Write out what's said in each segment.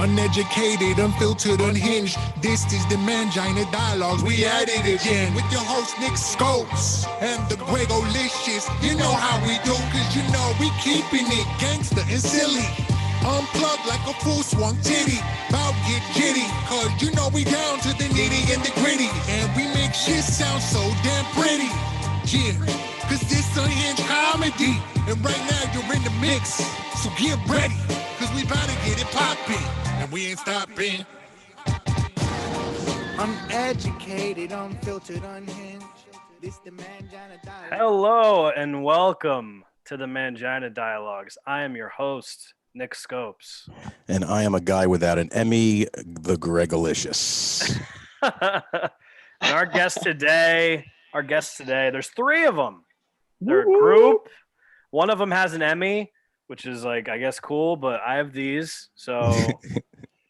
Uneducated, unfiltered, unhinged. This is the Mangina Dialogues. We at it again with your host Nick Scopes and the Gregolicious. You know how we do, cause you know we keeping it gangster and silly. Unplugged like a full swung titty. Bout get jitty, cause you know we down to the nitty and the gritty. And we make shit sound so damn pretty. Yeah, cause this unhinged comedy. And right now you're in the mix, so get ready, cause we bout to get it poppin'. And we ain't stopping. Uneducated, unfiltered, unhinged. This the Mangina Dialogues. Hello and welcome to the Mangina Dialogues. I am your host, Nick Scopes. And I am a guy without an Emmy, the Gregolicious. And our guests today, there's three of them. They're a group. One of them has an Emmy, which is like, I guess, cool, but I have these, so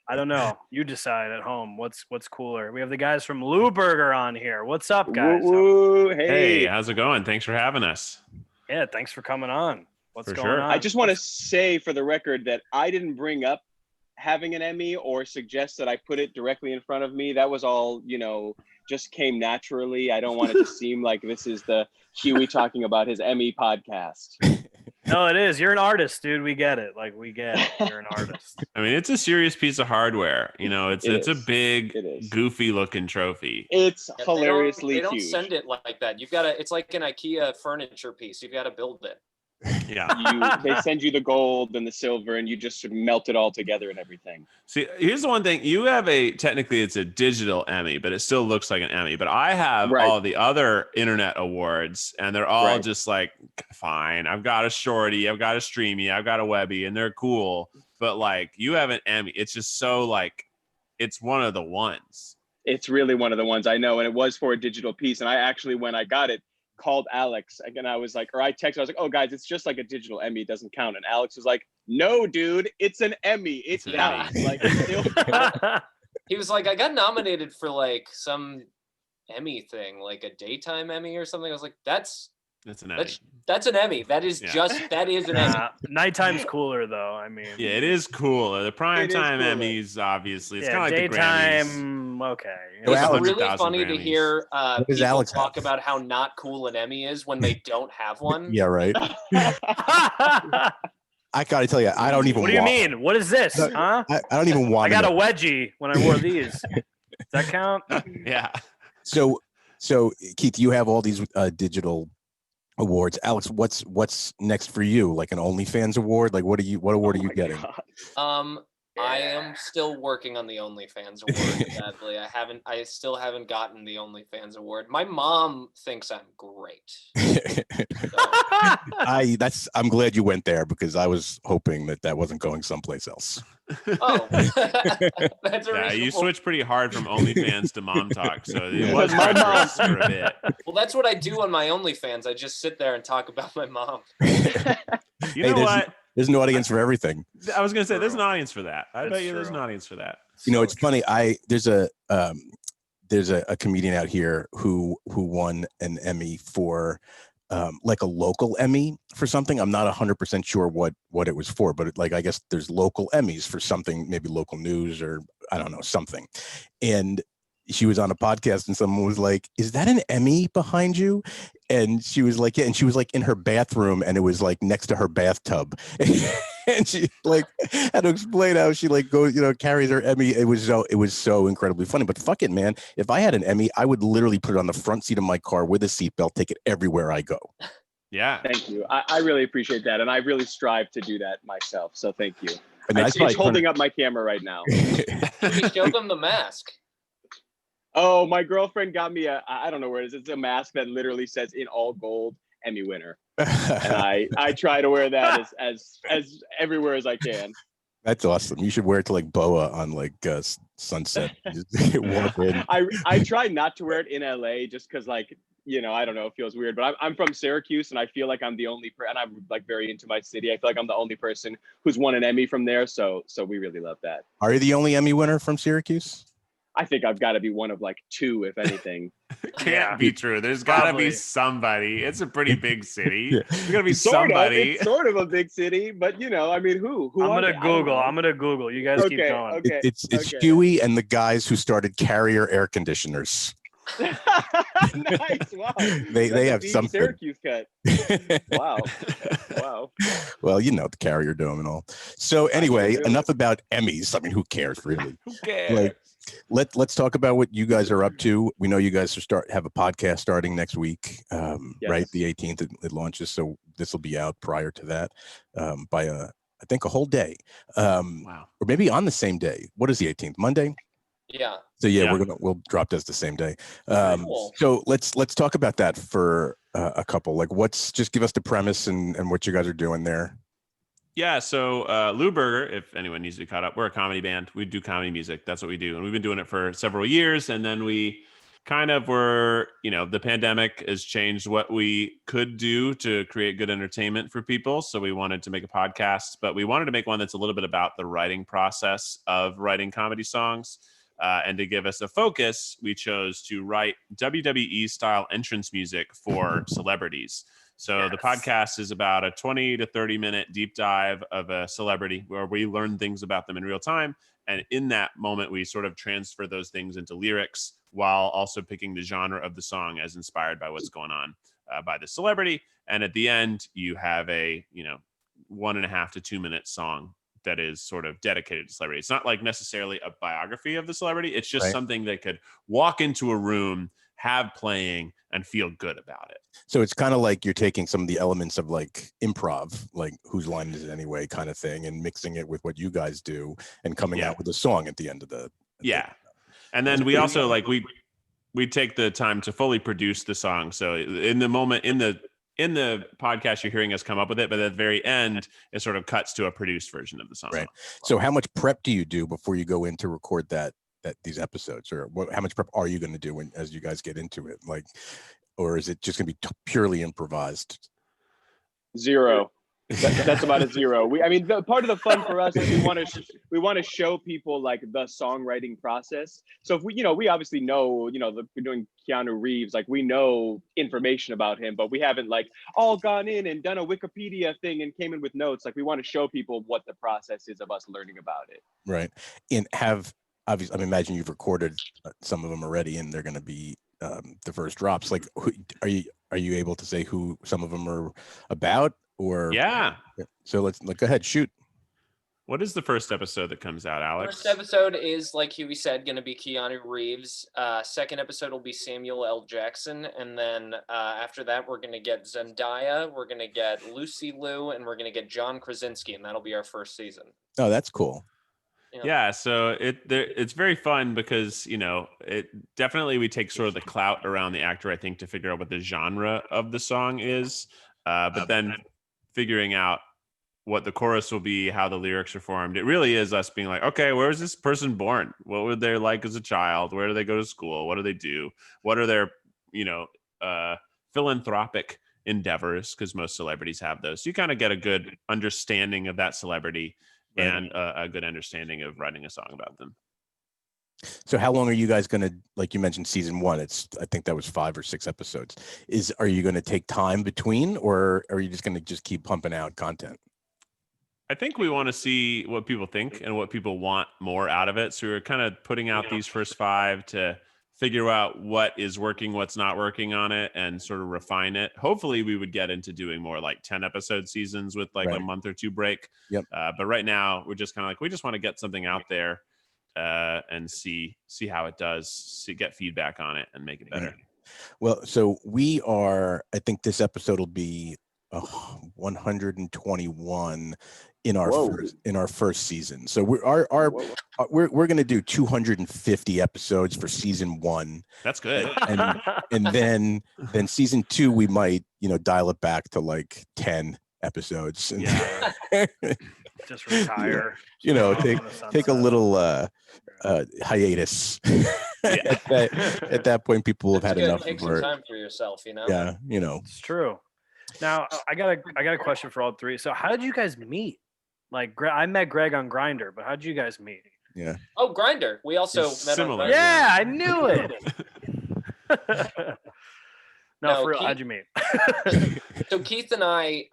I don't know. You decide at home what's cooler. We have the guys from Lewberger on here. What's up, guys? Woo, hey. Hey, how's it going? Thanks for having us. Yeah, thanks for coming on. What's For going sure. on? I just want to say for the record that I didn't bring up having an Emmy or suggest that I put it directly in front of me. That was all, just came naturally. I don't want it to seem like this is the Hughie talking about his Emmy podcast. No, it is. You're an artist, dude. We get it. Like, we get it. You're an artist. I mean, it's a serious piece of hardware. It's a big, goofy looking trophy. It's hilariously They don't huge. send it like that. You've got to. It's like an IKEA furniture piece. You've got to build it. Yeah. They send you the gold and the silver, and you just sort of melt it all together and everything. See, here's the one thing. You have technically it's a digital Emmy, but it still looks like an Emmy. But I have all the other internet awards, and they're all just like, fine. I've got a Shorty, I've got a Streamy, I've got a Webby, and they're cool. But like, you have an Emmy. It's just so like, it's one of the ones. It's really one of the ones I know, and it was for a digital piece. And I actually, when I got it, called Alex and I was like, or I texted, I was like, oh guys, it's just like a digital Emmy, it doesn't count. And Alex was like, no dude, it's an Emmy, it counts. Like, it's still He was like, I got nominated for like some Emmy thing, like a daytime Emmy or something. I was like, that's an Emmy. That's an Emmy. That is that is an Emmy. Nighttime's cooler though. I mean, yeah, it is cool. The primetime Emmys, obviously, it's kind of like daytime, the Grammys. Okay. It's really funny to Grammys. hear people Alex talk about how not cool an Emmy is when they don't have one. Yeah, right. I gotta tell you, I don't even. What do you mean? What is this? Huh? I don't even want. I got a wedgie when I wore these. Does that count? Yeah. So Keith, you have all these digital awards. Alex, what's next for you? Like an OnlyFans award? Like what award are you getting? I am still working on the OnlyFans award. Sadly, I still haven't gotten the OnlyFans award. My mom thinks I'm great. I'm glad you went there because I was hoping that wasn't going someplace else. Oh, that's a You switched pretty hard from OnlyFans to Mom Talk, so it was my mom for a bit. Well, that's what I do on my OnlyFans. I just sit there and talk about my mom. You know what? There's an audience for everything. I was gonna say there's an audience for that. I bet you there's an audience for that. It's funny. There's a comedian out here who won an Emmy for like a local Emmy for something. I'm not 100% sure what it was for, but I guess there's local Emmys for something, maybe local news or I don't know, something. And she was on a podcast and someone was like, is that an Emmy behind you? And she was like, yeah. And she was like in her bathroom and it was like next to her bathtub. And she like had to explain how she like goes, carries her Emmy. It was so incredibly funny. But fuck it, man. If I had an Emmy, I would literally put it on the front seat of my car with a seatbelt, take it everywhere I go. Yeah. Thank you. I really appreciate that. And I really strive to do that myself. So thank you. I mean, it's holding up my camera right now. We show them the mask. Oh, my girlfriend got me I don't know where it is. It's a mask that literally says in all gold Emmy winner. And I try to wear that as everywhere as I can. That's awesome. You should wear it to like Boa on like Sunset. Walk in. I try not to wear it in LA just because like, I don't know, it feels weird, but I'm from Syracuse and I feel like I'm the only and I'm like very into my city. I feel like I'm the only person who's won an Emmy from there. So we really love that. Are you the only Emmy winner from Syracuse? I think I've got to be one of like two, if anything. Can't be true. There's got to be somebody. It's a pretty big city. There's got to be somebody. It's sort of a big city, but I mean, who? I'm gonna Google. You guys keep going. Okay. It's Hughie and the guys who started Carrier air conditioners. Nice. Wow. They have some Syracuse cut. Wow. Well, the Carrier Dome and all. So anyway, enough about Emmys. I mean, who cares really? Who cares? Let's talk about what you guys are up to. We know you guys have a podcast starting next week, right? The 18th it launches, so this will be out prior to that by I think a whole day. Wow. Or maybe on the same day. What is the 18th? Monday? Yeah. So we'll drop this the same day. Cool. So let's talk about that for a couple. Like, just give us the premise and what you guys are doing there. Yeah, so Lewberger, if anyone needs to be caught up, we're a comedy band. We do comedy music. That's what we do. And we've been doing it for several years. And then we kind of were, the pandemic has changed what we could do to create good entertainment for people. So we wanted to make a podcast, but we wanted to make one that's a little bit about the writing process of writing comedy songs. And to give us a focus, we chose to write WWE-style entrance music for celebrities. So the podcast is about a 20 to 30 minute deep dive of a celebrity where we learn things about them in real time. And in that moment, we sort of transfer those things into lyrics while also picking the genre of the song as inspired by what's going on by the celebrity. And at the end, you have a 1.5 to 2 minute song that is sort of dedicated to celebrity. It's not like necessarily a biography of the celebrity. It's just something they could walk into a room, have playing, and feel good about it. So it's kind of like you're taking some of the elements of like improv, like whose line is it anyway kind of thing, and mixing it with what you guys do and coming out with a song at the end of the. And then we also we take the time to fully produce the song. So in the moment, in the podcast, you're hearing us come up with it, but at the very end, it sort of cuts to a produced version of the song. Right. So how much prep do you do before you go in to record these episodes, or how much prep are you going to do as you guys get into it? Like, or is it just going to be purely improvised? Zero. That's about a zero. Part of the fun for us is we want to show people like the songwriting process. So if we obviously know, we're doing Keanu Reeves, like we know information about him, but we haven't like all gone in and done a Wikipedia thing and came in with notes. Like we want to show people what the process is of us learning about it. Right. And obviously, I imagine you've recorded some of them already, and they're going to be the first drops. Like, are you able to say who some of them are about? Or so let's go ahead, shoot. What is the first episode that comes out, Alex? First episode is, like Hughie said, going to be Keanu Reeves. Second episode will be Samuel L. Jackson, and then after that, we're going to get Zendaya, we're going to get Lucy Liu, and we're going to get John Krasinski, and that'll be our first season. Oh, that's cool. Yeah, so it's very fun because it definitely we take sort of the clout around the actor, I think, to figure out what the genre of the song is, but then figuring out what the chorus will be, how the lyrics are formed. It really is us being like, okay, where was this person born? What were they like as a child? Where do they go to school? What do they do? What are their philanthropic endeavors? Because most celebrities have those. So you kind of get a good understanding of that celebrity. Right. And a good understanding of writing a song about them. So how long are you guys going to, like you mentioned, season 1, I think that was 5 or 6 episodes. Are you going to take time between, or are you just going to just keep pumping out content? I think we want to see what people think and what people want more out of it. So we're kind of putting out these first 5 to figure out what is working, what's not working on it, and sort of refine it. Hopefully we would get into doing more like 10 episode seasons with like a month or 2 break. Yep. But right now we're just kind of like, we just want to get something out there and see how it does, get feedback on it and make it better. Well, so I think this episode will be 121 in our first season. So we're going to do 250 episodes for season 1. That's good. And then season 2 we might dial it back to like 10 episodes. And just retire. Take a little hiatus. At that point, people have had enough. Take some time for yourself. Yeah, it's true. Now I got a question for all three. So how did you guys meet? Like I met Greg on Grindr, but how did you guys meet? Yeah. Oh, Grinder. We also met Similar. on Grindr. Yeah, I knew it. No, No, for real. Keith- How'd you meet? So Keith and I,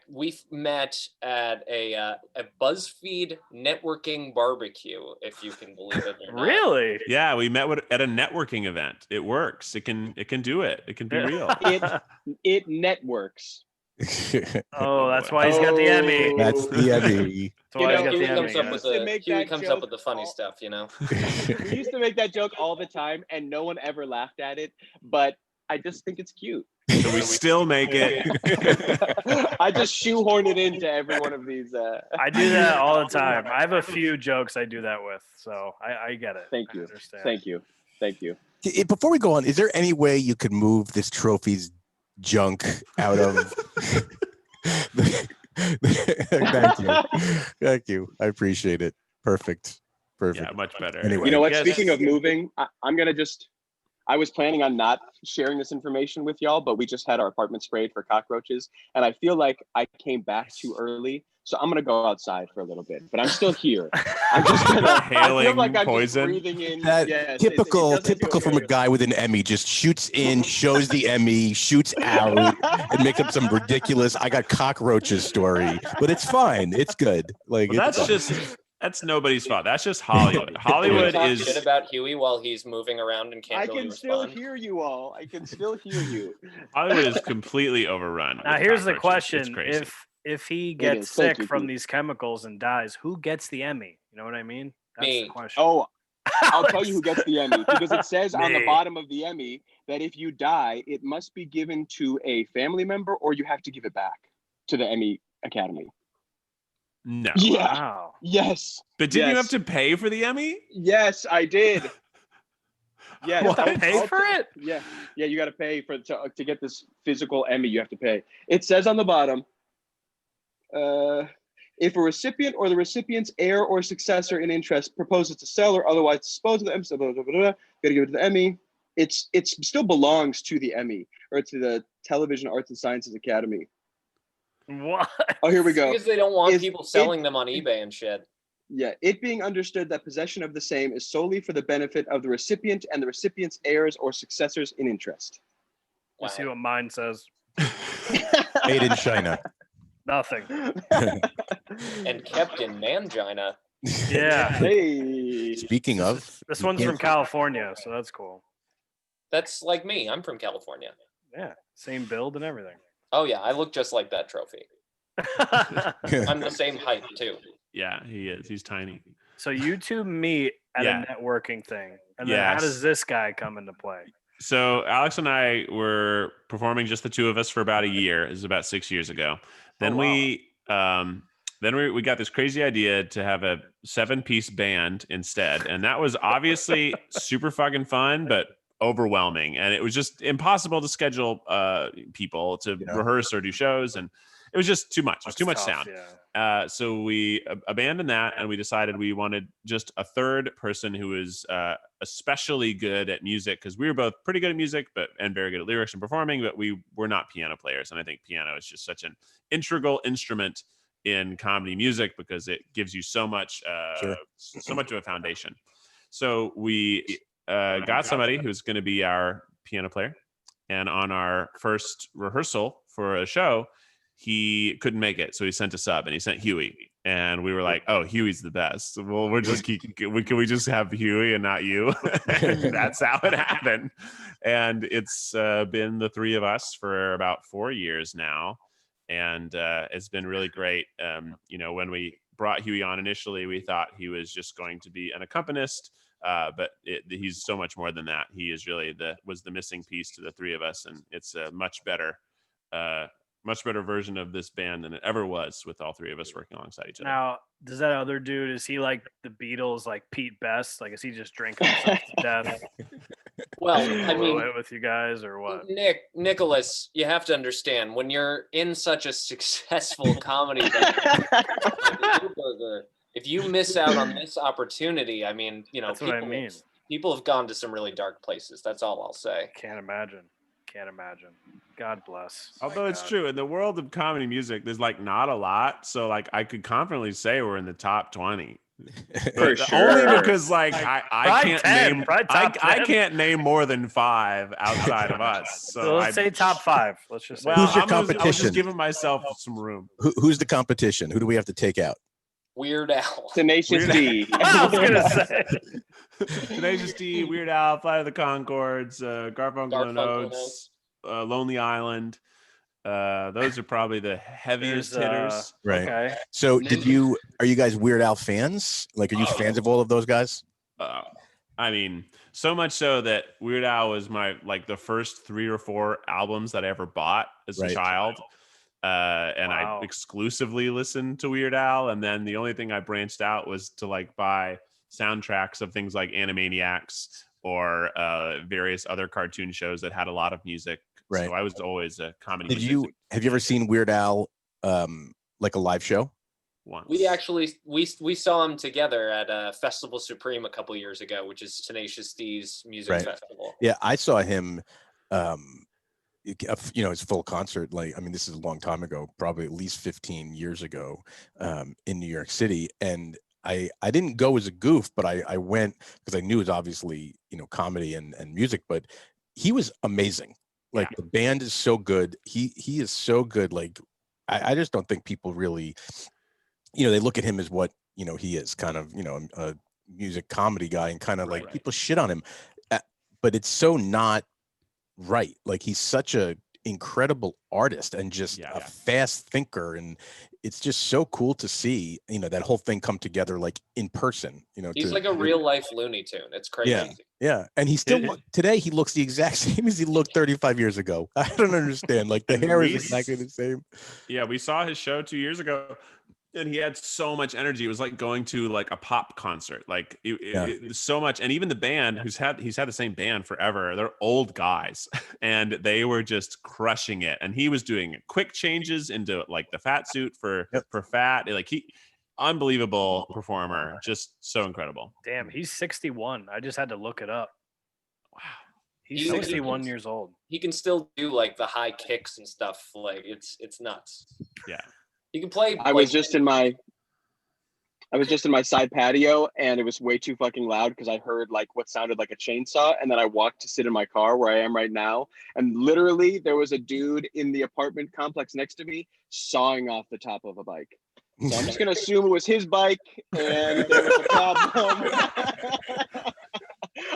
we met at a BuzzFeed networking barbecue, if you can believe it or not. Really? Yeah, we met at a networking event. It works. It can do it. It can be real. It networks. Oh, that's why he's got the Emmy. That's the Emmy. That's why he's got Hughie the comes Emmy. up with guys. Hughie comes up with the funny stuff, you know. We used to make that joke all the time, and no one ever laughed at it. But I just think it's cute. So we still make it. I just shoehorn it into every one of these. I do that all the time. I have a few jokes I do that with, so I get it. Thank you. I understand. Thank you. Thank you. Before we go on, is there any way you could move this trophy's junk out of? Thank you. Thank you. I appreciate it. Perfect. Yeah, much better. Anyway. You know what? Yes. Speaking of moving, I'm gonna just. I was planning on not sharing this information with y'all, but we just had our apartment sprayed for cockroaches, and I feel like I came back too early, so I'm gonna go outside for a little bit. But I'm still here. I'm just gonna. I feel Hailing like I'm poison. just breathing in. That yes, typical it doesn't feel from a good. guy with an Emmy, just shoots in, shows the Emmy, shoots out, and makes up some ridiculous "I got cockroaches" story. But it's fine. It's good. Like Well, it's that's fine. just that's nobody's fault. That's just Hollywood. Can we Hollywood talk is. shit about Hughie while he's moving around and can't I really can still respond. hear you all. I can still hear you. Hollywood is completely overrun. Now with here's the cockroaches. It's question: crazy. if he is. gets Thank sick you, from Keith. these chemicals and dies, who gets the Emmy? You know what I mean? That's Me. the question. Oh, I'll tell you who gets the Emmy, because it says on the Me. bottom of the Emmy that if you die, it must be given to a family member, or you have to give it back to the Emmy Academy. No. Yeah. Wow. Yes. But didn't you Yes. have to pay for the Emmy? Yes, I did. Yes. You have to I'll- pay I'll for t- it? Yeah. Yeah, you got to pay to get this physical Emmy. You have to pay. It says on the bottom, if a recipient or the recipient's heir or successor in interest proposes to sell or otherwise dispose of the Emmy, got to give it to the Emmy. It still belongs to the Emmy, or to the Television Arts and Sciences Academy. What? Oh, here we go. Because they don't want Is people it- selling them on eBay and shit. Yeah, it being understood that possession of the same is solely for the benefit of the recipient and the recipient's heirs or successors in interest. You see what mine says? Made in China. Nothing. And kept in Mangina. Yeah. Hey. Speaking of, This you one's can't- from California, so that's cool. That's like me. I'm from California. Yeah, same build and everything. Oh yeah, I look just like that trophy. I'm the same height too. Yeah, he is. He's tiny. So you two meet at Yeah. a networking thing, and then how Yes. does this guy come into play? So Alex and I were performing, just the two of us, for about a year. It was about 6 years ago. Then wow. we got this crazy idea to have a 7-piece band instead, and that was obviously super fucking fun, but overwhelming, and it was just impossible to schedule people to rehearse or do shows, and it was just too much. It was too much Tough, sound. yeah. So we abandoned that, and we decided we wanted just a third person who was especially good at music, because we were both pretty good at music, and very good at lyrics and performing, but we were not piano players. And I think piano is just such an integral instrument in comedy music, because it gives you so much, so much of a foundation. So we got somebody who's going to be our piano player, and on our first rehearsal for a show, he couldn't make it, so he sent a sub, and he sent Hughie, and we were like, "Oh, Hughie's the best. Well, we're just can we just have Hughie and not you?" And that's how it happened. And it's been the three of us for about 4 years now, and it's been really great. When we brought Hughie on initially, we thought he was just going to be an accompanist, but he's so much more than that. He is really was the missing piece to the three of us, and it's a much better version of this band than it ever was, with all three of us working alongside each other. Now, does that other dude, is he like the Beatles, like Pete Best? Like, is he just drinking himself to death? Well, I mean, with you guys, or what? Nicholas, you have to understand, when you're in such a successful comedy band like Lewberger, if you miss out on this opportunity, I mean, That's what I mean. People have gone to some really dark places. That's all I'll say. Can't imagine. God bless. Although it's God. true, in the world of comedy music, there's like not a lot. So like I could confidently say we're in the top 20. For sure. Only because like I can't name more than 5 outside of us. So let's say top 5. Let's just say. Well, Who's your I was competition? just giving myself some room. Who's the competition? Who do we have to take out? Weird Al. Tenacious D. I was gonna say. Tenacious D, Weird Al, Flight of the Conchords, Garfunkel and Oates, Lonely Island. Those are probably the heaviest hitters. Right. Okay. So are you guys Weird Al fans? Like, are you fans of all of those guys? I mean, so much so that Weird Al was the first 3 or 4 albums that I ever bought as a child. And I exclusively listened to Weird Al. And then the only thing I branched out was to buy soundtracks of things like Animaniacs or various other cartoon shows that had a lot of music. Right. So I was always a comedy. Have you ever seen Weird Al like a live show? Once. We actually we saw him together at Festival Supreme a couple years ago, which is Tenacious D's music festival. Yeah, I saw him his full concert. This is a long time ago, probably at least 15 years ago, in New York City. And I didn't go as a goof, but I went because I knew it was obviously, comedy and music, but he was amazing. The band is so good. He is so good. I just don't think people really, they look at him as what, he is, kind of, a music comedy guy, and kind of people shit on him. But it's so not right. He's such a incredible artist and just a fast thinker, and it's just so cool to see that whole thing come together in person. He's like a real life Looney Tune. It's crazy. Yeah, and he still today he looks the exact same as he looked 35 years ago. I don't understand. The hair is exactly the same. Yeah, we saw his show 2 years ago, and he had so much energy. It was like going to a pop concert. It so much. And even the band, he's had the same band forever. They're old guys, and they were just crushing it. And he was doing quick changes into the fat suit for fat. Unbelievable performer, just so incredible. Damn, he's 61. I just had to look it up. Wow, he's 61 years old. He can still do the high kicks and stuff. It's nuts. Yeah. You can play. I was just in my side patio, and it was way too fucking loud because I heard what sounded like a chainsaw, and then I walked to sit in my car where I am right now, and literally there was a dude in the apartment complex next to me sawing off the top of a bike. So I'm just gonna assume it was his bike, and there was a problem.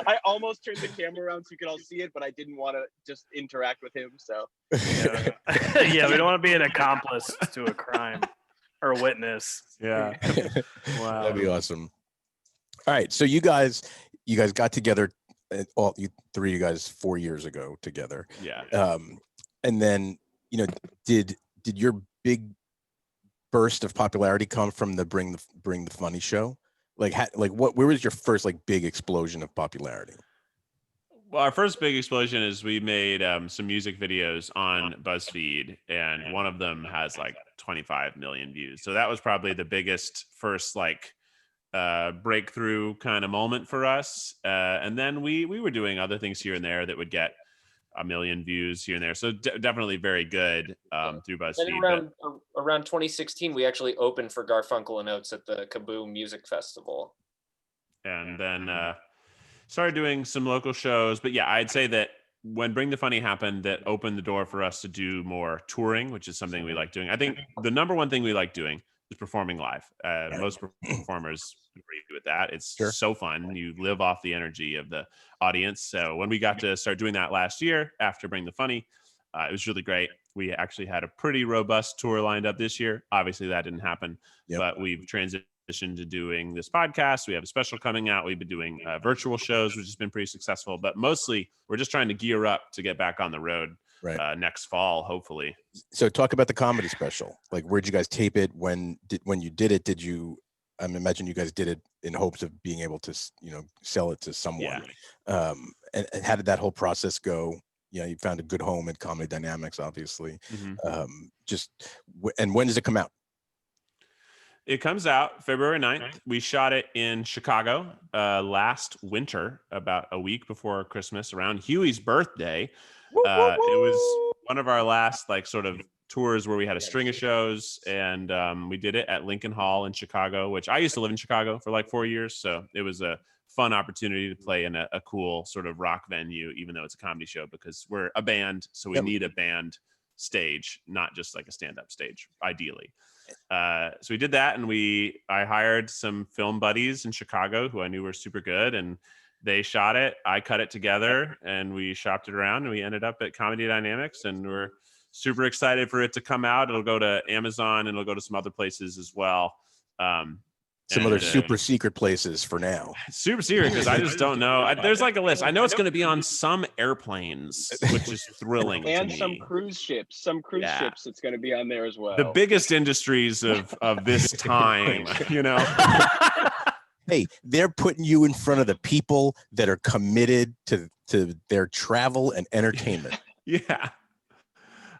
I almost turned the camera around so you could all see it, but I didn't want to just interact with him. So yeah, we don't want to be an accomplice to a crime or a witness. Yeah. Wow, that'd be awesome. All right, so you guys got together, all you 3 of you guys 4 years ago together. Yeah. And then did your big burst of popularity come from the Bring the Funny show? Where was your first big explosion of popularity? Well, our first big explosion is we made some music videos on BuzzFeed, and one of them has 25 million views. So that was probably the biggest first breakthrough kind of moment for us. And then we were doing other things here and there that would get 1 million views here and there. So definitely very good through BuzzFeed. Around 2016, we actually opened for Garfunkel and Oates at the Kaboom Music Festival. And then started doing some local shows. But yeah, I'd say that when Bring the Funny happened, that opened the door for us to do more touring, which is something we like doing. I think the number one thing we like doing is performing live. Most performers agree with that. It's so fun. You live off the energy of the audience. So when we got to start doing that last year after Bring the Funny, it was really great. We actually had a pretty robust tour lined up this year. Obviously that didn't happen, but we've transitioned to doing this podcast. We have a special coming out. We've been doing virtual shows, which has been pretty successful, but mostly we're just trying to gear up to get back on the road next fall, hopefully. So talk about the comedy special. Where'd you guys tape it? When you did it, did you, I imagine you guys did it in hopes of being able to, sell it to someone. And how did that whole process go? You found a good home at Comedy Dynamics, obviously. And when does it come out? It comes out February 9th. We shot it in Chicago last winter, about a week before Christmas, around Hughie's birthday. It was one of our last sort of tours where we had a string of shows, and we did it at Lincoln Hall in Chicago, which I used to live in Chicago for like 4 years. So it was a fun opportunity to play in a cool sort of rock venue, even though it's a comedy show, because we're a band. So we need a band stage, not just like a stand-up stage, ideally. So we did that, and I hired some film buddies in Chicago who I knew were super good, and they shot it. I cut it together, and we shopped it around, and we ended up at Comedy Dynamics, and we're super excited for it to come out. It'll go to Amazon, and it'll go to some other places as well. Some other super secret places for now. Super secret, because I just don't know. There's like a list. I know it's going to be on some airplanes, which is thrilling. And to some me. cruise ships. Some cruise ships, it's going to be on there as well. The biggest industries of this time, you know. Hey, they're putting you in front of the people that are committed to their travel and entertainment. Yeah.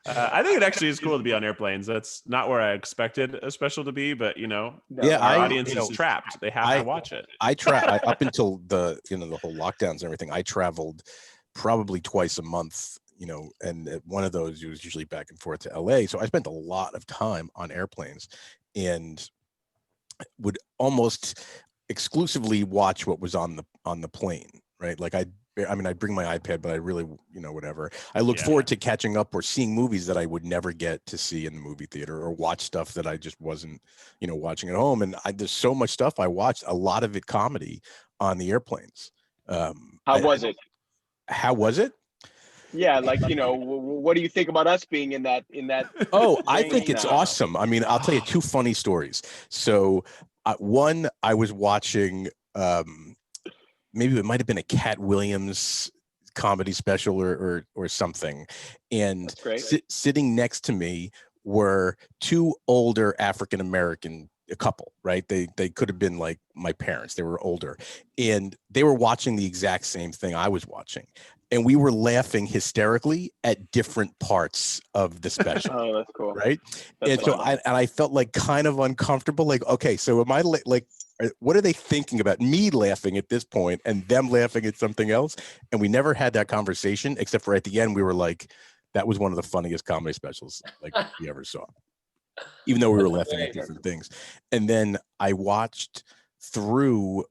I think it actually is cool to be on airplanes. That's not where I expected a special to be, but our audience is trapped. They have to watch it. Up until the whole lockdowns and everything, I traveled probably twice a month, and at one of those it was usually back and forth to LA. So I spent a lot of time on airplanes and would almost exclusively watch what was on the plane, right? Like I'd bring my iPad, but I really, whatever. I look forward to catching up or seeing movies that I would never get to see in the movie theater, or watch stuff that I just wasn't, watching at home. And there's so much stuff I watched, a lot of it comedy, on the airplanes. How was it? How was it? Yeah, like, what do you think about us being in that? Oh, I think it's awesome. I mean, I'll tell you two funny stories. So one, I was watching, maybe it might have been a Cat Williams comedy special or something. And sitting next to me were two older African-American, a couple, right? They could have been like my parents. They were older, and they were watching the exact same thing I was watching. And we were laughing hysterically at different parts of the special. Oh, that's cool. Right. That's so I felt like kind of uncomfortable. Like, okay, so am I like, what are they thinking about me laughing at this point and them laughing at something else? And we never had that conversation, except for at the end, we were like, that was one of the funniest comedy specials like we ever saw, even though we were laughing at different things. And then I watched through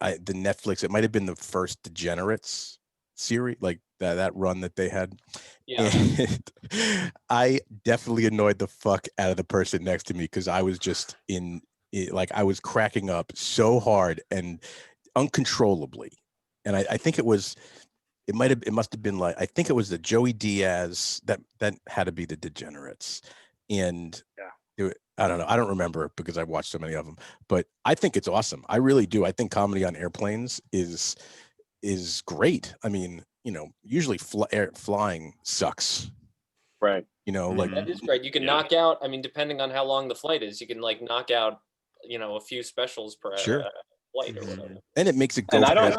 the Netflix, it might've been the first Degenerates series, like that run that they had. Yeah. And I definitely annoyed the fuck out of the person next to me, because I was just I was cracking up so hard and uncontrollably. And I think it must have been like, I think it was the Joey Diaz that had to be the Degenerates. And I don't know. I don't remember because I've watched so many of them, but I think it's awesome. I really do. I think comedy on airplanes is great. I mean, usually flying sucks. Right. Like that is great. You can knock out, I mean, depending on how long the flight is, you can like knock out, a few specials per flight or whatever. And it makes it go. And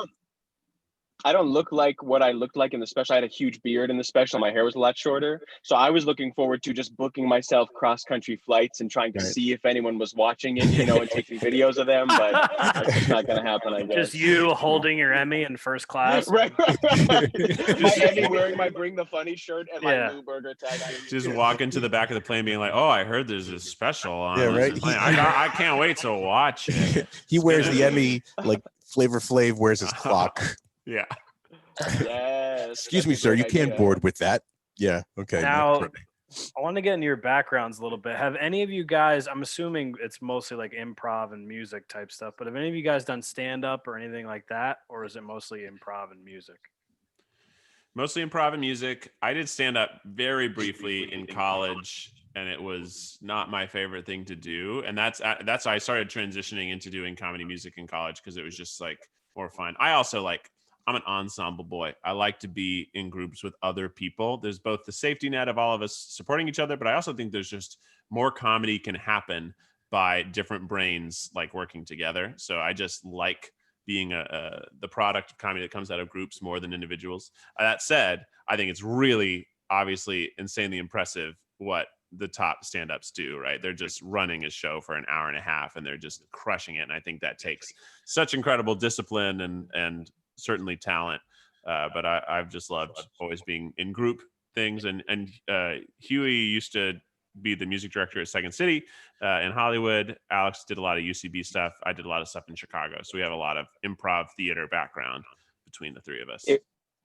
I don't look like what I looked like in the special. I had a huge beard in the special. My hair was a lot shorter. So I was looking forward to just booking myself cross-country flights and trying to see if anyone was watching it, and taking videos of them. But it's just not going to happen, I guess. Just you holding your Emmy in first class. Right. My Emmy wearing my Bring the Funny shirt and my Lewberger tag. Just walk into the back of the plane being like, oh, I heard there's a special on. Yeah, right. I can't wait to watch it. He wears the Emmy like Flavor Flav wears his clock. Yeah. Yes. Excuse me, sir. You can't board with that. Yeah. Okay. Now, I want to get into your backgrounds a little bit. Have any of you guys, I'm assuming it's mostly like improv and music type stuff, but have any of you guys done stand-up or anything like that? Or is it mostly improv and music? Mostly improv and music. I did stand-up very briefly in college, and it was not my favorite thing to do. And that's I started transitioning into doing comedy music in college, because it was just like more fun. I also I'm an ensemble boy. I like to be in groups with other people. There's both the safety net of all of us supporting each other, but I also think there's just more comedy can happen by different brains like working together. So I just like being the product of comedy that comes out of groups more than individuals. That said, I think it's really obviously insanely impressive what the top stand-ups do, right? They're just running a show for an hour and a half and they're just crushing it. And I think that takes such incredible discipline and certainly talent. But I've just loved always being in group things. And Hughie used to be the music director at Second City in Hollywood. Alex did a lot of UCB stuff. I did a lot of stuff in Chicago. So we have a lot of improv theater background between the three of us.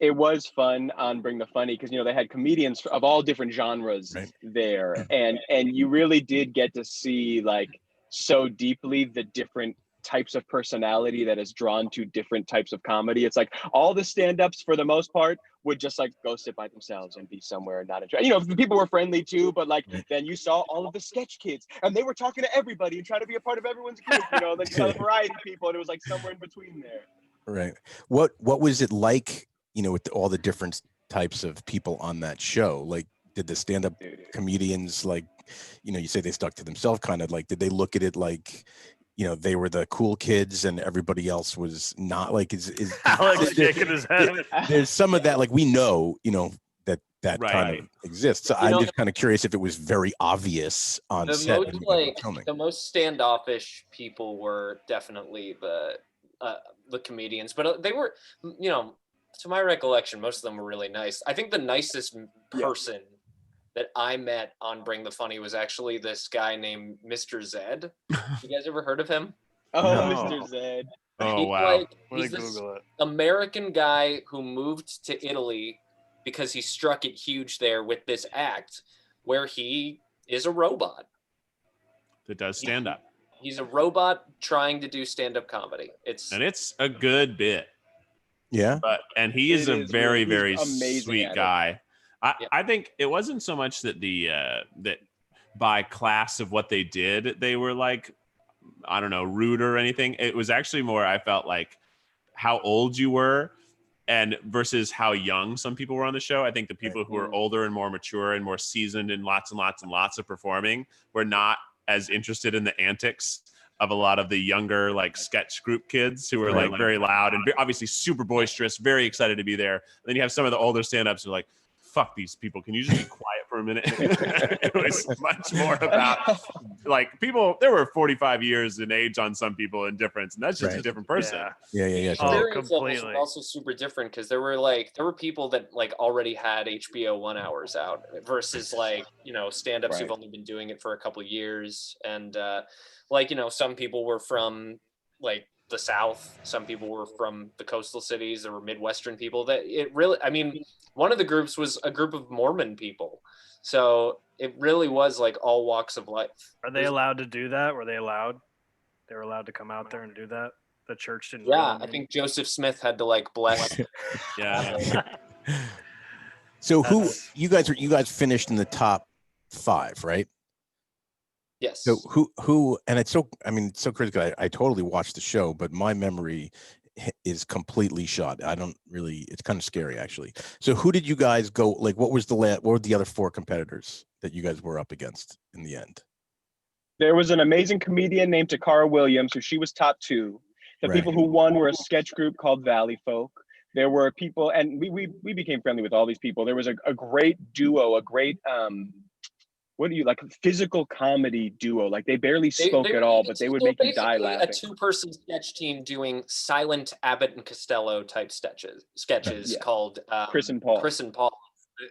It was fun on Bring the Funny because, they had comedians of all different genres there. And you really did get to see like so deeply the different types of personality that is drawn to different types of comedy. It's like all the stand-ups for the most part would just like go sit by themselves and be somewhere and not enjoy. The people were friendly too, but like then you saw all of the sketch kids and they were talking to everybody and trying to be a part of everyone's group, and then you saw the variety people and it was like somewhere in between there. Right. What was it like, with all the different types of people on that show? Like, did the stand-up comedians, like, you say they stuck to themselves, kind of like, did they look at it like, they were the cool kids and everybody else was not? Like, is Alex shaking his head. There's some of that, like, we know, that Right. kind of exists. So I'm just kind of curious if it was very obvious on set. The most standoffish people were definitely the comedians, but they were, to my recollection, most of them were really nice. I think the nicest person that I met on Bring the Funny was actually this guy named Mr. Zed. You guys ever heard of him? Oh, No. Mr. Zed. Oh, wow. He's this American guy who moved to Italy because he struck it huge there with this act where he is a robot. That does stand up. He's a robot trying to do stand-up comedy. It's a good bit. Yeah. And he is a very, very amazing sweet guy. I think it wasn't so much that that by class of what they did, they were like, I don't know, rude or anything. It was actually more, I felt like how old you were and versus how young some people were on the show. I think the people who were older and more mature and more seasoned and lots of performing were not as interested in the antics of a lot of the younger like sketch group kids who were like very loud and obviously super boisterous, very excited to be there. And then you have some of the older stand-ups who are like, fuck these people. Can you just be quiet for a minute? It was much more about like people, there were 45 years in age on some people in difference. And that's just a different person. Yeah. Oh, completely. completely. Also super different because there were people that like already had HBO 1 hours out versus like, stand-ups who've only been doing it for a couple of years. And some people were from like the South. Some people were from the coastal cities. There were Midwestern people one of the groups was a group of Mormon people. So it really was like all walks of life. Are they allowed to do that? Were they allowed? They were allowed to come out there and do that? The church didn't. Yeah, I think Joseph Smith had to like bless. Yeah. So you guys finished in the top 5, right? Yes. So who and it's so critical. I totally watched the show, but my memory is completely shot. I don't really. It's kind of scary actually. So who did you guys go? Like, what were the other 4 competitors that you guys were up against in the end? There was an amazing comedian named Takara Williams, who she was top 2. The people who won were a sketch group called Valley Folk. There were people, and we became friendly with all these people. There was a great duo, a great physical comedy duo. Like they barely spoke at all, but they would make you die laughing. A 2-person sketch team doing silent Abbott and Costello type sketches called Chris and Paul. The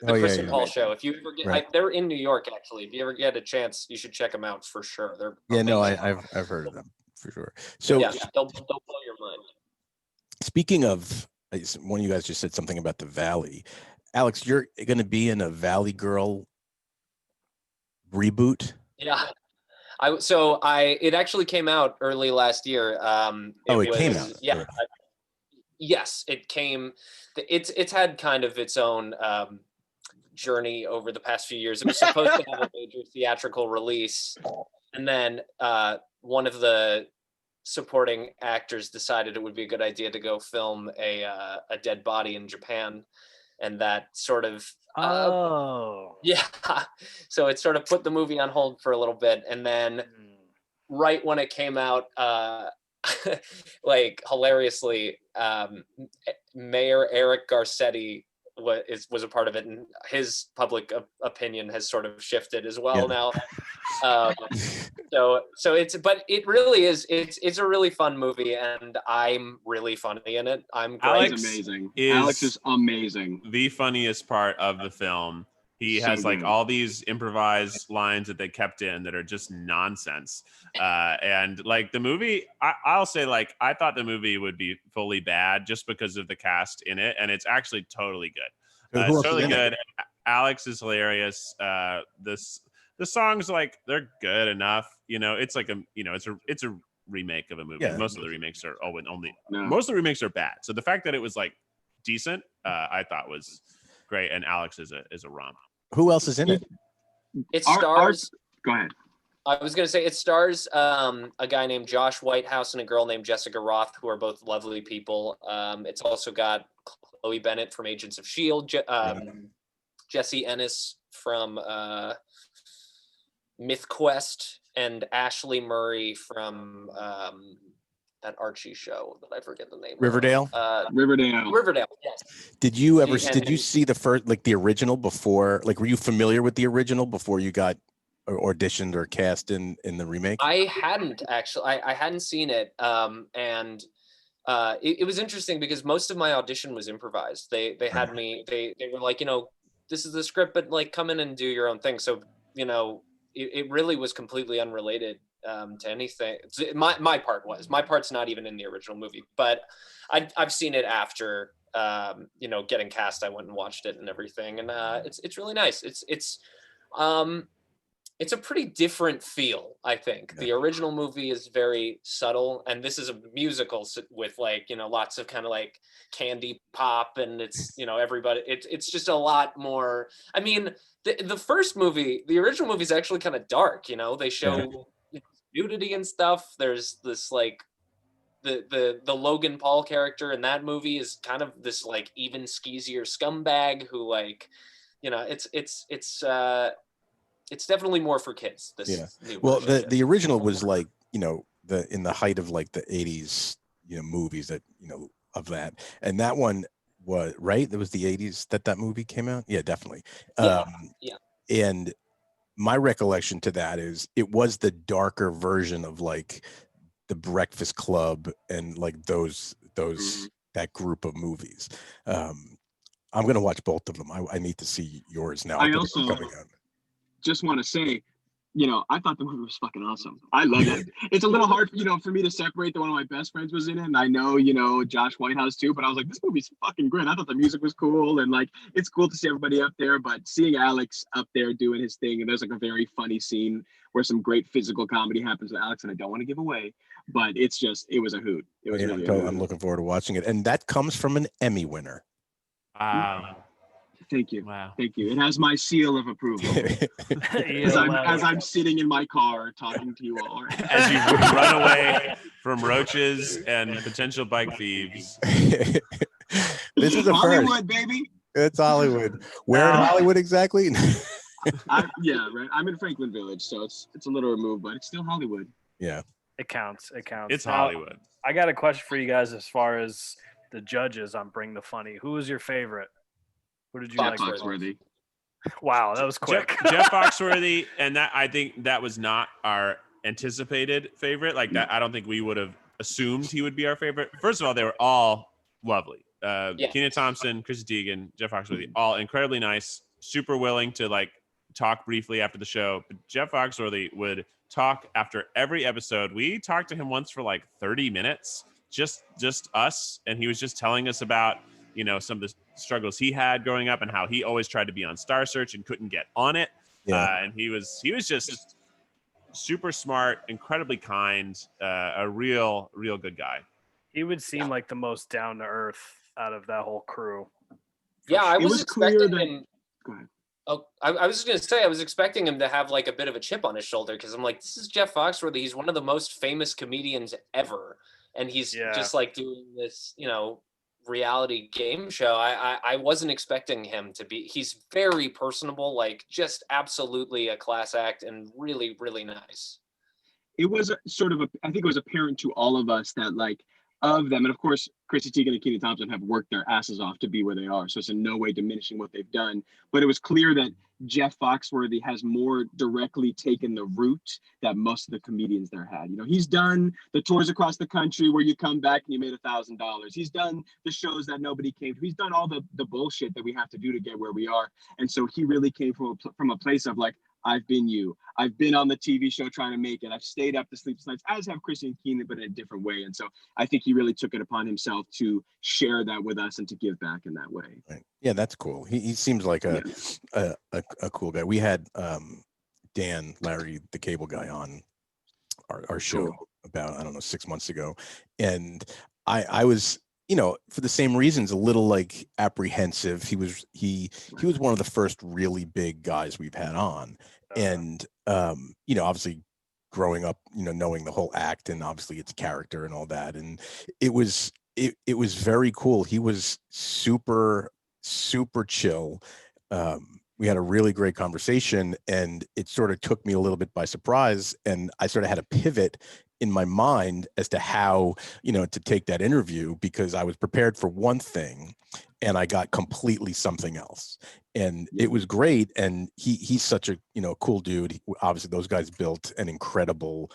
Chris and Paul show. If you ever get, they're in New York actually. If you ever get a chance, you should check them out for sure. They're I've heard of them for sure. So they'll blow your mind. Speaking of, one of you guys just said something about the Valley. Alex, you're going to be in a Valley Girl reboot. Yeah. It actually came out early last year. It came out. Yeah. Yes, it came. It's had kind of its own journey over the past few years. It was supposed to have a major theatrical release, and then one of the supporting actors decided it would be a good idea to go film a dead body in Japan, and that sort of so it sort of put the movie on hold for a little bit, and then right when it came out, like hilariously, Mayor Eric Garcetti was a part of it, and his public opinion has sort of shifted as well now. So it really is. It's a really fun movie, and I'm really funny in it. Alex is amazing. Alex is amazing. The funniest part of the film. He So has like good. all these improvised lines that they kept in that are just nonsense. And like the movie, I'll say like I thought the movie would be fully bad just because of the cast in it, and it's actually totally good. Who It's else is totally in it? good. Alex is hilarious. The songs like they're good enough. You know, it's like it's a remake of a movie. Yeah. Most of the remakes are No. most of the remakes are bad. So the fact that it was like decent, I thought was great. And Alex is a romp. Who else is in it? It Our- stars. Go ahead. I was going to say it stars a guy named Josh Whitehouse and a girl named Jessica Roth, who are both lovely people. It's also got Chloe Bennett from Agents of S.H.I.E.L.D., Jesse Ennis from MythQuest, and Ashley Murray from that Archie show that I forget the name. Riverdale? Riverdale. Riverdale, yes. Did you see the first, like the original before? Like, were you familiar with the original before you got auditioned or cast in the remake? I hadn't actually. I hadn't seen it, and it was interesting because most of my audition was improvised. They had me. They were like, this is the script, but like come in and do your own thing. So it really was completely unrelated to anything. My part's not even in the original movie, but I've seen it after getting cast. I went and watched it and everything, and it's really nice. It's a pretty different feel, I think. The original movie is very subtle, and this is a musical with lots of kind of like candy pop, and it's everybody. It's just a lot more. I mean, the first movie, the original movie is actually kind of dark. They show nudity and stuff. There's this like the Logan Paul character in that movie is kind of this like even skeezier scumbag who like it's definitely more for kids. Well, the original was like in the height of like the 80s movies that of that, and that one was right. It was the 80s that movie came out. Yeah, definitely. Yeah. And my recollection to that is it was the darker version of like the Breakfast Club and like those that group of movies. I'm gonna watch both of them. I need to see yours now. I also just want to say, I thought the movie was fucking awesome. I love it. It's a little hard, for me to separate that one of my best friends was in it. And I know, Josh Whitehouse too, but I was like, this movie's fucking great. I thought the music was cool. And like, it's cool to see everybody up there, but seeing Alex up there doing his thing, and there's like a very funny scene where some great physical comedy happens with Alex, and I don't want to give away, but it was a hoot. It was really I'm looking forward to watching it. And that comes from an Emmy winner. Wow. Thank you. Wow. Thank you. It has my seal of approval as I'm sitting in my car talking to you all. As you run away from roaches and potential bike thieves. This is a Hollywood, first. baby. It's Hollywood. Where in Hollywood exactly? Yeah, right. I'm in Franklin Village, so it's a little removed, but it's still Hollywood. Yeah. It counts. It's Hollywood. I got a question for you guys as far as the judges on Bring the Funny. Who was your favorite? Who did you like? Foxworthy. Wow, that was quick. Jeff Foxworthy, and that I think that was not our anticipated favorite. Like that, I don't think we would have assumed he would be our favorite. First of all, they were all lovely. Kenan Thompson, Chrissy Teigen, Jeff Foxworthy, all incredibly nice, super willing to like talk briefly after the show. But Jeff Foxworthy would talk after every episode. We talked to him once for like 30 minutes, just us, and he was just telling us about some of the struggles he had growing up and how he always tried to be on Star Search and couldn't get on it. And he was just super smart, incredibly kind, a real good guy. He would seem like the most down to earth out of that whole crew. Yeah, I was expecting him. Go ahead. Oh, I was just gonna say I was expecting him to have like a bit of a chip on his should because I'm like, this is Jeff Foxworthy. He's one of the most famous comedians ever, and he's just like doing this, reality game show. I wasn't expecting him to be. He's very personable, like just absolutely a class act, and really really nice. It was I think it was apparent to all of us that like of them. And of course, Chrissy Teigen and Kenan Thompson have worked their asses off to be where they are. So it's in no way diminishing what they've done. But it was clear that Jeff Foxworthy has more directly taken the route that most of the comedians there had. You know, he's done the tours across the country where you come back and you made $1,000. He's done the shows that nobody came to. He's done all the bullshit that we have to do to get where we are. And so he really came from a place of like, I've been you. I've been on the TV show trying to make it. I've stayed up to sleepless nights, as have Chrissy and Kenan, but in a different way. And so I think he really took it upon himself to share that with us and to give back in that way. Right. Yeah, that's cool. He seems like a cool guy. We had Dan Larry, the cable guy, on our show about, I don't know, 6 months ago. And I was, you know, for the same reasons, a little like apprehensive. He was one of the first really big guys we've had on. And you know, obviously growing up, you know, knowing the whole act and obviously its character and all that. And it was very cool. He was super chill. We had a really great conversation, and it sort of took me a little bit by surprise. And I sort of had a pivot in my mind as to how, you know, to take that interview, because I was prepared for one thing and I got completely something else. And it was great. And he's such a, you know, cool dude. Obviously those guys built an incredible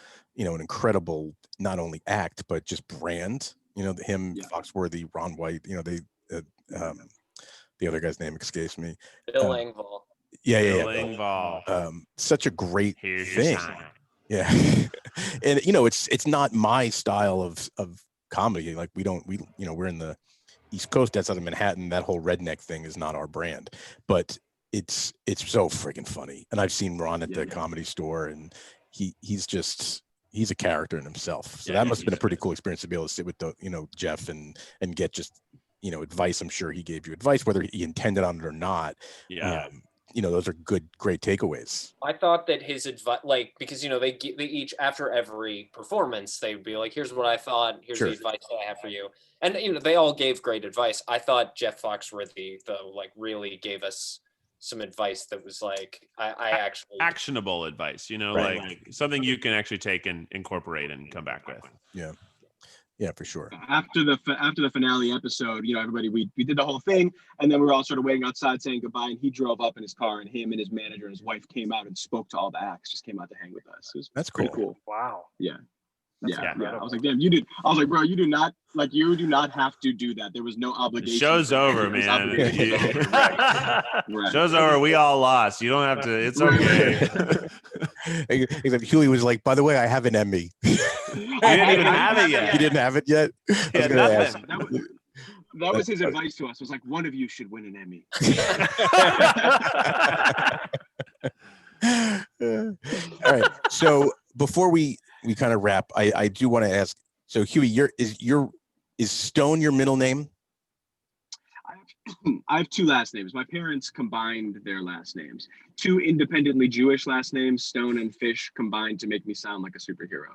not only act, but just brand, you know, him, Foxworthy, Ron White, you know, the other guy's name escapes me. Bill Engvall. Yeah. Bill Engvall. Such a great Here's thing. your sign. Yeah. And you know, it's not my style of comedy. Like we you know, we're in the East Coast, that's out of Manhattan. That whole redneck thing is not our brand, but it's so freaking funny. And I've seen Ron at the Comedy Store, and he's a character in himself. So that must have been a pretty cool experience to be able to sit with the, you know, Jeff and get just, you know, advice. I'm sure he gave you advice, whether he intended on it or not. Yeah. You know, those are great takeaways. I thought that his advice, like, because, you know, they each, after every performance, they'd be like, here's what I thought, here's the advice that I have for you. And, you know, they all gave great advice. I thought Jeff Foxworthy, though, like, really gave us some advice that was like, I actually... actionable advice, you know, like something you can actually take and incorporate and come back with. Yeah, for sure. After the finale episode, you know, everybody, we did the whole thing, and then we were all sort of waiting outside saying goodbye, and he drove up in his car, and him and his manager and his wife came out and spoke to all the acts, just came out to hang with us. That's pretty cool. Wow. Yeah. Yeah. I was like, damn, I was like, bro, you do not have to do that. There was no obligation. The show's over, man. Show's over. We all lost. You don't have to. It's okay. Hughie was like, by the way, I have an Emmy. You didn't even have it yet. You didn't have it yet? That was his advice to us. It was like, one of you should win an Emmy. All right. So before we kind of wrap, I do want to ask, so Hughie, is Stone your middle name? I have two last names. My parents combined their last names. Two independently Jewish last names, Stone and Fish, combined to make me sound like a superhero.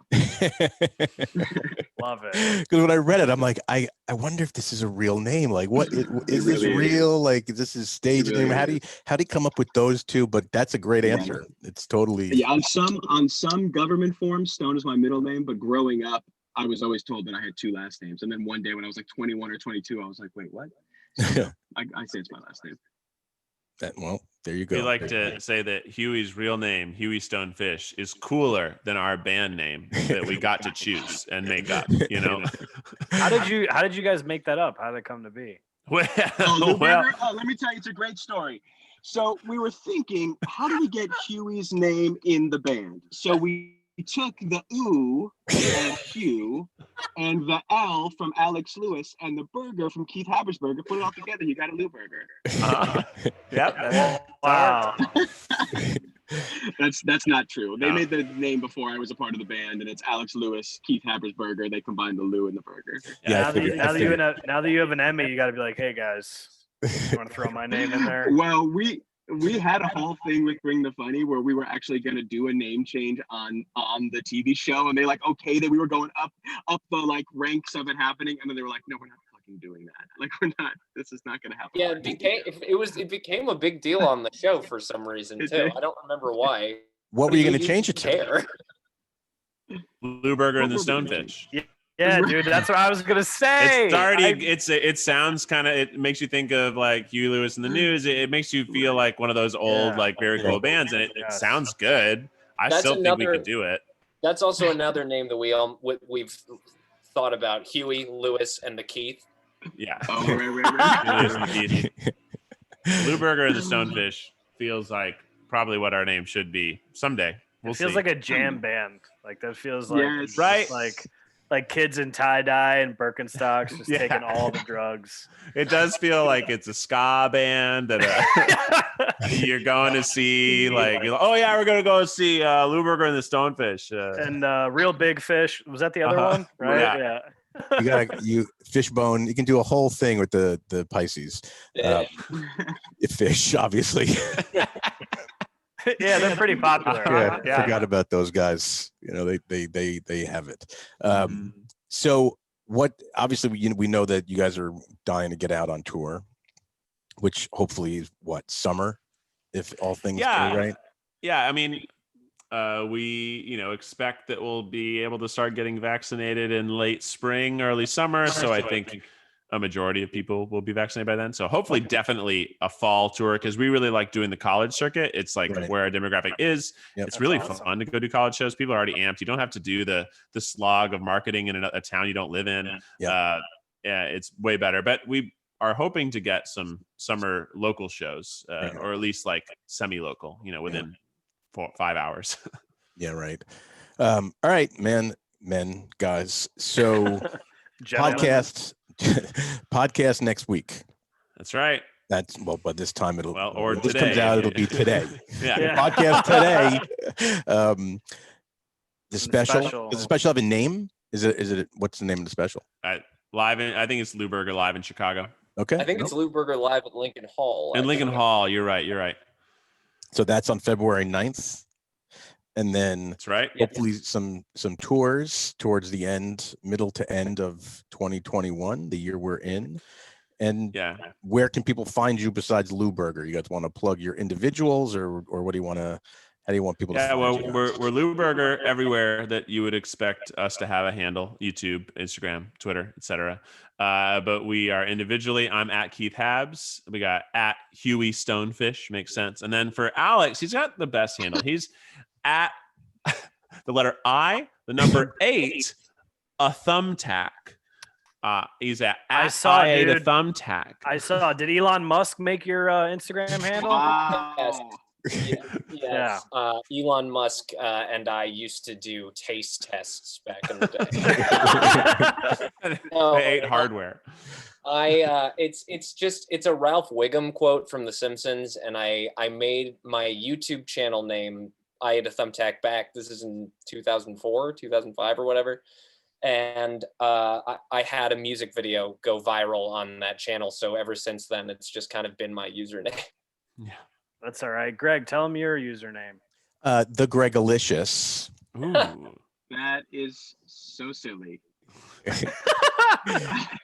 Love it. Because when I read it, I'm like, I wonder if this is a real name. Like, what is this real? Like, this is stage name. How do you come up with those two? But that's a great answer. It's totally on some government forms, Stone is my middle name. But growing up, I was always told that I had two last names. And then one day when I was like 21 or 22, I was like, wait, what? So I say it's my last name. Well, there you go. We like to say that Hughie's real name, Hughie Stonefish, is cooler than our band name that we got to choose and make up. You know, how did you guys make that up? How did it come to be? Let me tell you, it's a great story. So we were thinking, how do we get Hughie's name in the band? So we took the ooh and Hugh and the L from Alex Lewis and the burger from Keith Habersberger, put it all together, you got a Lewberger. Yep. Wow. That's not true. They made the name before I was a part of the band, and it's Alex Lewis, Keith Habersberger. They combined the Lou and the burger. Now that you have an Emmy, you got to be like, hey guys, you want to throw my name in there? Well, we had a whole thing with Bring the Funny where we were actually going to do a name change on the TV show, and they like okay that we were going up the like ranks of it happening, and then they were like, no, we're not fucking doing that. Like this is not going to happen. Yeah, it became a big deal on the show for some reason too. I don't remember why. What were you going to change it to? Care. Lewberger and the Stonefish. Yeah, dude, that's what I was gonna say. It's already. It sounds kind of. It makes you think of like Huey Lewis in the News. It makes you feel like one of those old, like very cool bands, and it sounds good. I still think we could do it. That's also another name that we've thought about: Huey Lewis and the Keith. Yeah. Oh, right. Lewberger and the Stonefish feels like probably what our name should be someday. It feels like a jam band. Like that feels like right, like kids in tie-dye and Birkenstocks just taking all the drugs. It does feel like it's a ska band that you're going to see. Like, oh yeah, we're gonna go see Lewberger and the Stonefish and Real Big Fish. Was that the other one? Right? Yeah. You Fishbone. You can do a whole thing with the Pisces. Fish, obviously. Yeah, they're pretty popular. Yeah, forgot about those guys. You know, they have it. So what? Obviously, we know that you guys are dying to get out on tour, which hopefully is what, summer, if all things go right. Yeah, I mean, we expect that we'll be able to start getting vaccinated in late spring, early summer. So I think a majority of people will be vaccinated by then. So hopefully definitely a fall tour, because we really like doing the college circuit. It's like where our demographic is. Yep. It's really fun to go do college shows. People are already amped. You don't have to do the slog of marketing in a town you don't live in. Yeah, it's way better. But we are hoping to get some summer local shows, or at least like semi-local, within 4-5 hours. Yeah, right. All right, guys. So podcast next week. That's right. That's by this time it'll or this today. Comes out, it'll be today. Podcast today. The special. Does the special have a name? Is it what's the name of the special? Live in, I think it's Lewberger live in Chicago. Okay. I think it's Lewberger live at Lincoln Hall. Hall, you're right. So that's on February 9th. And then that's right. Hopefully some tours towards the middle to end of 2021, the year we're in. And where can people find you besides Lewberger? You guys want to plug your individuals, or what do you want to? How do you want people to find you? We're Lewberger everywhere that you would expect us to have a handle: YouTube, Instagram, Twitter, etc. But we are individually. I'm at Keith Habs. We got at Hughie Stonefish. Makes sense. And then for Alex, he's got the best handle. He's at the letter I, the number 8, a thumbtack. He's at the thumbtack. I saw. Did Elon Musk make your Instagram handle? Yes. Yes. Elon Musk and I used to do taste tests back in the day. I ate hardware. It's a Ralph Wiggum quote from The Simpsons, and I made my YouTube channel name I Had a Thumbtack Back. This is in 2004, 2005 or whatever. And I had a music video go viral on that channel. So ever since then, it's just kind of been my username. Yeah. That's all right. Greg, tell him your username. The Gregalicious. Ooh. That is so silly.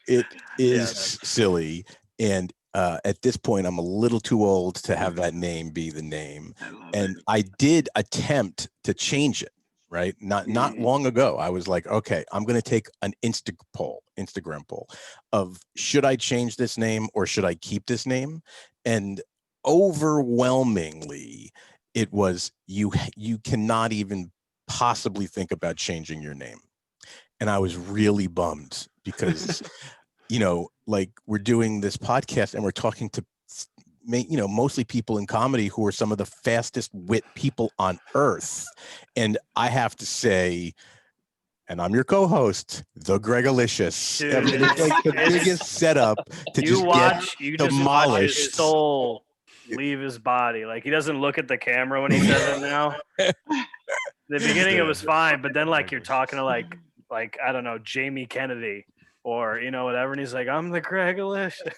It is silly. And at this point, I'm a little too old to have that name be the name. I did attempt to change it, right? Not long ago. I was like, okay, I'm going to take an Instagram poll of should I change this name or should I keep this name? And overwhelmingly, it was you cannot even possibly think about changing your name. And I was really bummed because, like we're doing this podcast and we're talking to, mostly people in comedy who are some of the fastest wit people on earth. And I have to say, and I'm your co-host, the Gregalicious. I mean, it's like the biggest setup to get demolished. His soul leave his body. Like he doesn't look at the camera when he says it now. The beginning it was fine, but then like you're talking to like I don't know, Jamie Kennedy or whatever, and he's like, I'm the Gregalicious.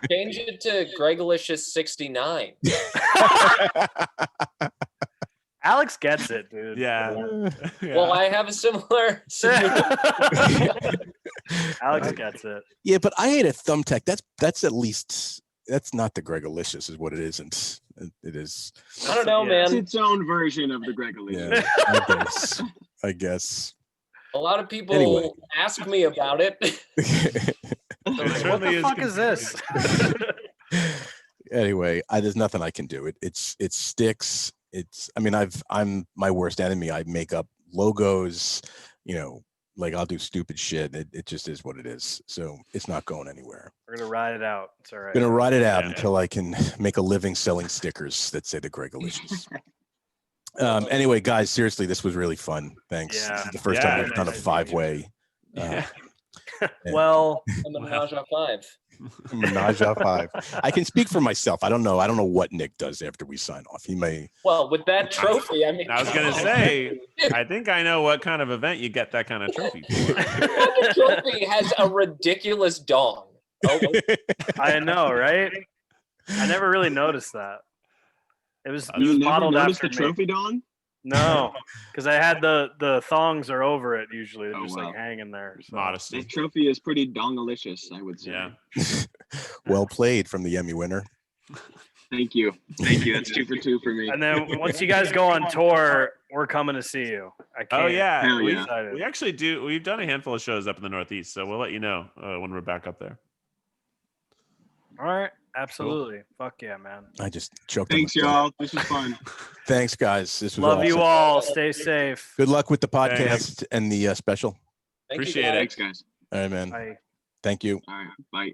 Change it to Gregalicious 69. Alex gets it, dude. Yeah. Well, I have a similar Alex gets it. Yeah, but I Had a Thumbtack. That's at least. That's not the Gregalicious, is what it isn't. It is. I don't know, man. It's its own version of the Gregalicious. Yeah, I guess. A lot of people Anyway. ask me about it. Like, what the fuck is this? Anyway, there's nothing I can do. It sticks. I'm my worst enemy. I make up logos, like I'll do stupid shit. It just is what it is. So it's not going anywhere. We're gonna ride it out. It's all right. Gonna ride it out until I can make a living selling stickers that say the Gregolicious. Anyway, guys, seriously, this was really fun. Thanks. Yeah. This is the first time we've done a 5-way. Well, I'm a menage a five. Menage a five. I can speak for myself. I don't know what Nick does after we sign off. He may. Well, with that trophy, I mean. I was gonna say, I think I know what kind of event you get that kind of trophy for. The trophy has a ridiculous dong. Oh, I know, right? I never really noticed that. It was You never modeled noticed after the me. trophy, Don? No, because I had the thongs are over it usually. They're Oh, just wow. like hanging there. So. Modesty. That trophy is pretty dongalicious, I would say. Yeah. Well played from the Emmy winner. Thank you. Thank you. That's 2 for 2 for me. And then once you guys go on tour, we're coming to see you. I can't. Oh yeah, Hell we, yeah. we actually do. We've done a handful of shows up in the Northeast, so we'll let you know when we're back up there. All right. Absolutely. Cool. Fuck yeah, man. I just choked. Thanks, y'all. This was fun. Thanks, guys. This was Love awesome. you all. Stay safe. Good luck with the podcast Thanks. and the special. Appreciate it. Thanks, guys. All right, man. Bye. Thank you. All right. Bye.